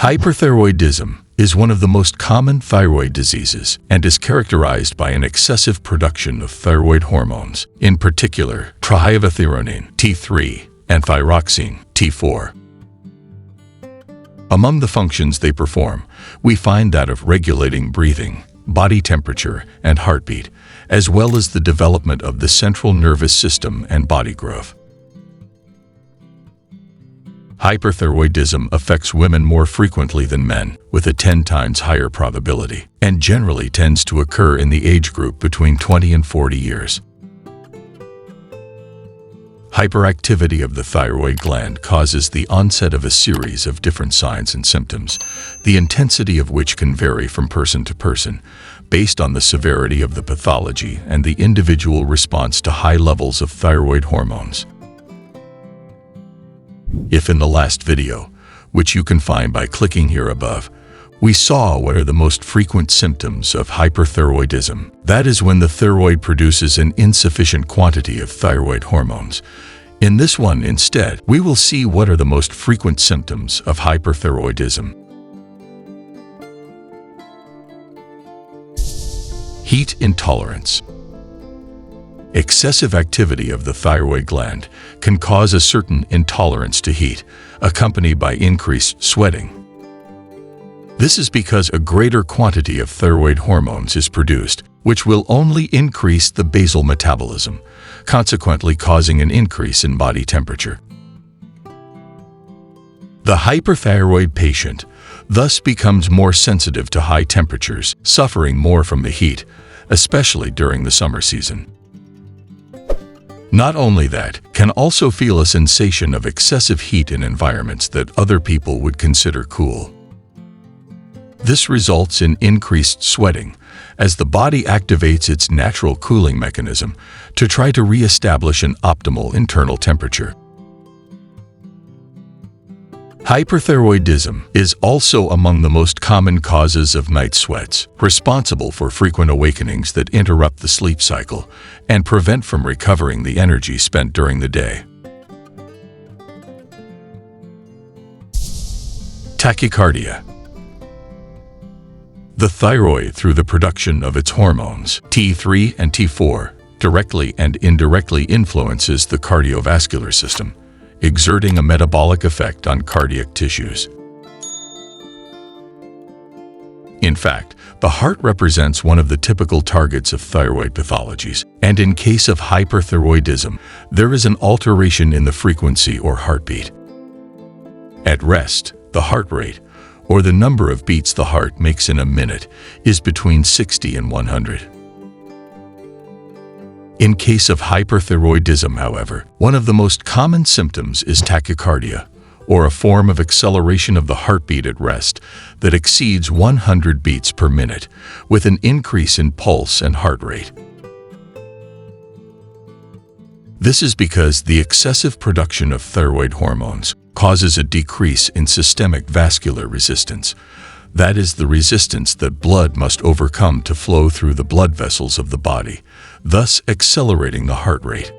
Hyperthyroidism is one of the most common thyroid diseases and is characterized by an excessive production of thyroid hormones, in particular trihypothyroidine T3 and thyroxine T4. Among the functions they perform, we find that of regulating breathing, body temperature, and heartbeat, as well as the development of the central nervous system and body growth. Hyperthyroidism affects women more frequently than men, with a 10 times higher probability, and generally tends to occur in the age group between 20 and 40 years. Hyperactivity of the thyroid gland causes the onset of a series of different signs and symptoms, the intensity of which can vary from person to person, based on the severity of the pathology and the individual response to high levels of thyroid hormones. If in the last video, which you can find by clicking here above, we saw what are the most frequent symptoms of hyperthyroidism. That is when the thyroid produces an insufficient quantity of thyroid hormones. In this one, instead, we will see what are the most frequent symptoms of hyperthyroidism. Heat intolerance. Excessive activity of the thyroid gland can cause a certain intolerance to heat, accompanied by increased sweating. This is because a greater quantity of thyroid hormones is produced, which will only increase the basal metabolism, consequently causing an increase in body temperature. The hyperthyroid patient thus becomes more sensitive to high temperatures, suffering more from the heat, especially during the summer season. Not only that, can also feel a sensation of excessive heat in environments that other people would consider cool. This results in increased sweating, as the body activates its natural cooling mechanism to try to re-establish an optimal internal temperature. Hyperthyroidism is also among the most common causes of night sweats, responsible for frequent awakenings that interrupt the sleep cycle and prevent from recovering the energy spent during the day. Tachycardia. The thyroid, through the production of its hormones, T3 and T4, directly and indirectly influences the cardiovascular system, exerting a metabolic effect on cardiac tissues. In fact, the heart represents one of the typical targets of thyroid pathologies, and in case of hyperthyroidism, there is an alteration in the frequency or heartbeat. At rest, the heart rate, or the number of beats the heart makes in a minute, is between 60 and 100. In case of hyperthyroidism, however, one of the most common symptoms is tachycardia, or a form of acceleration of the heartbeat at rest that exceeds 100 beats per minute, with an increase in pulse and heart rate. This is because the excessive production of thyroid hormones causes a decrease in systemic vascular resistance. That is the resistance that blood must overcome to flow through the blood vessels of the body, thus accelerating the heart rate.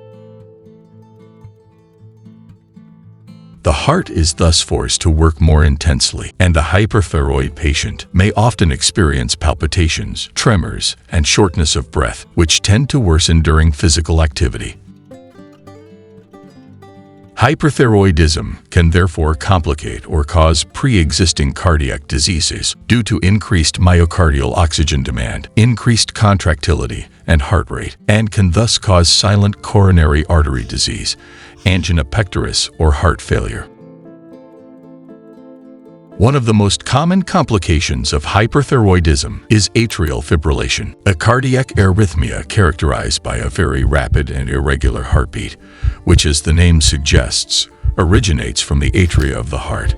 The heart is thus forced to work more intensely, and the hyperthyroid patient may often experience palpitations, tremors, and shortness of breath, which tend to worsen during physical activity. Hyperthyroidism can therefore complicate or cause pre-existing cardiac diseases due to increased myocardial oxygen demand, increased contractility, and heart rate, and can thus cause silent coronary artery disease, angina pectoris, or heart failure. One of the most common complications of hyperthyroidism is atrial fibrillation, a cardiac arrhythmia characterized by a very rapid and irregular heartbeat, which, as the name suggests, originates from the atria of the heart.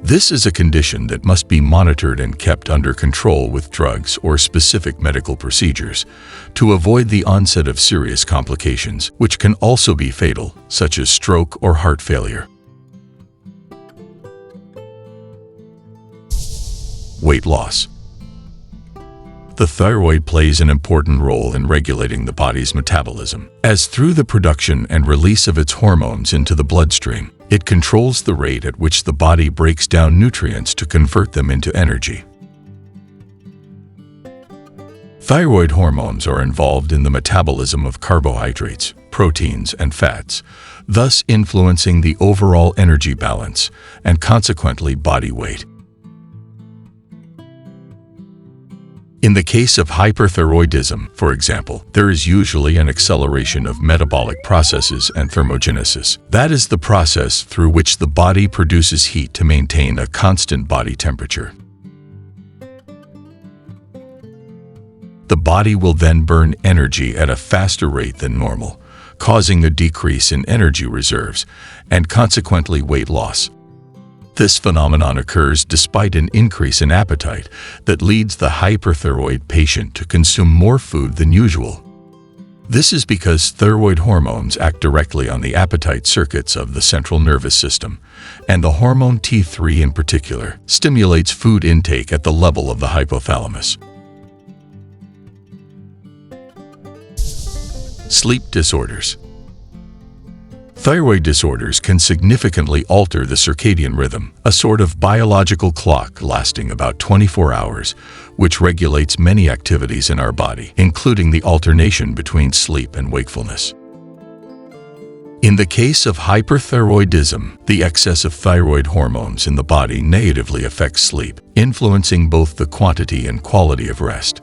This is a condition that must be monitored and kept under control with drugs or specific medical procedures to avoid the onset of serious complications, which can also be fatal, such as stroke or heart failure. Weight loss. The thyroid plays an important role in regulating the body's metabolism, as through the production and release of its hormones into the bloodstream, It controls the rate at which the body breaks down nutrients to convert them into energy. Thyroid hormones are involved in the metabolism of carbohydrates, proteins, and fats, thus influencing the overall energy balance and consequently body weight. In the case of hyperthyroidism, for example, there is usually an acceleration of metabolic processes and thermogenesis. That is the process through which the body produces heat to maintain a constant body temperature. The body will then burn energy at a faster rate than normal, causing a decrease in energy reserves and consequently weight loss. This phenomenon occurs despite an increase in appetite that leads the hyperthyroid patient to consume more food than usual. This is because thyroid hormones act directly on the appetite circuits of the central nervous system, and the hormone T3 in particular stimulates food intake at the level of the hypothalamus. Sleep disorders. Thyroid disorders can significantly alter the circadian rhythm, a sort of biological clock lasting about 24 hours, which regulates many activities in our body, including the alternation between sleep and wakefulness. In the case of hyperthyroidism, the excess of thyroid hormones in the body negatively affects sleep, influencing both the quantity and quality of rest.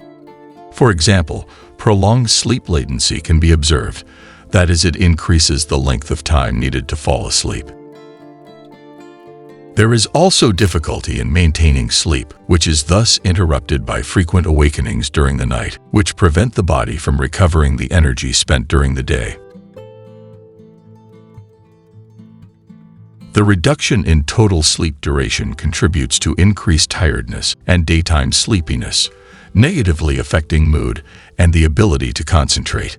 For example, prolonged sleep latency can be observed. That is, it increases the length of time needed to fall asleep. There is also difficulty in maintaining sleep, which is thus interrupted by frequent awakenings during the night, which prevent the body from recovering the energy spent during the day. The reduction in total sleep duration contributes to increased tiredness and daytime sleepiness, negatively affecting mood and the ability to concentrate.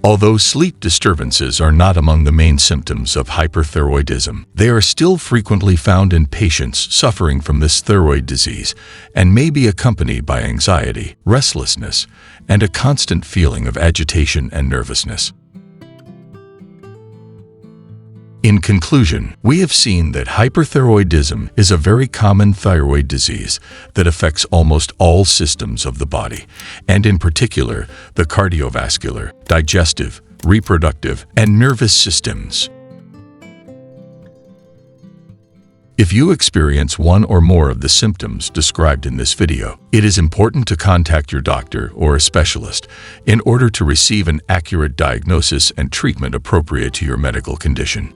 Although sleep disturbances are not among the main symptoms of hyperthyroidism, they are still frequently found in patients suffering from this thyroid disease and may be accompanied by anxiety, restlessness, and a constant feeling of agitation and nervousness. In conclusion, we have seen that hyperthyroidism is a very common thyroid disease that affects almost all systems of the body, and in particular, the cardiovascular, digestive, reproductive, and nervous systems. If you experience one or more of the symptoms described in this video, it is important to contact your doctor or a specialist in order to receive an accurate diagnosis and treatment appropriate to your medical condition.